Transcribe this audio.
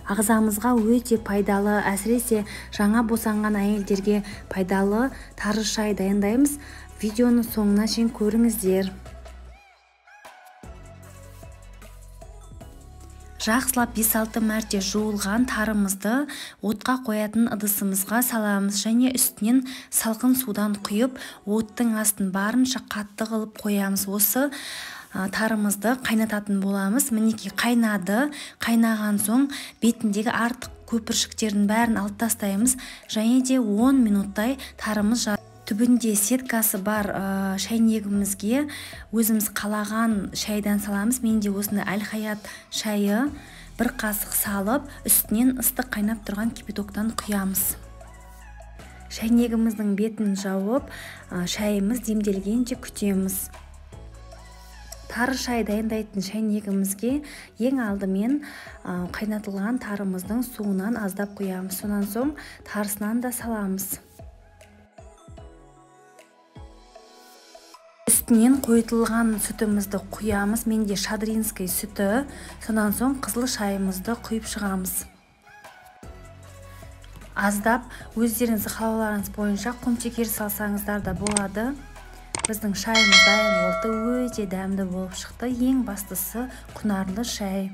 Ағзамызға өте пайдалы, әсіресе жаңа босанған әйелдерге пайдалы тары шай дайындаймыз. Видеоны соңына шейін көріңіздер. Жақсылап 5-6 мәрте жуылған тарымызды отқа қоятын ыдысымызға саламыз және үстінен салқын судан құйып, оттың астын барынша қатты қылып қоямыз. Осы тарымызды қайнататын боламыз. Мінекей қайнады. Қайнаған соң бетіндегі артық көпіршіктердің бәрін алып тастаймыз. Және де 10 минуттай тарымыз түбінде сеткасы бар шайнегімізге өзіміз қалаған шайдан саламыз. Менде осында Әл-Хаят шайы 1 қасық салып, үстінен ыстық қайнап тұрған кипятоктан құямыз. Шайнегіміздің бетін жауып, шайымыз демделгенше күтеміз. Тары шай дайындайтын шайнегімізге ең алдымен қайнатылған тарымыздың суынан аздап құямыз. Сонан соң тарысынан да саламыз. Үстінен қойытылған сүтімізді құямыз. Менде шадринский сүті. Сонан соң қызыл шайымызды құйып шығамыз. Аздап өздеріңіз қалауларыңыз бойынша құмшекер салсаңыздар да болады. Біздің шайымыз дайын болды, өте дәмді болып шықты. Ең бастысы құнарлы шай.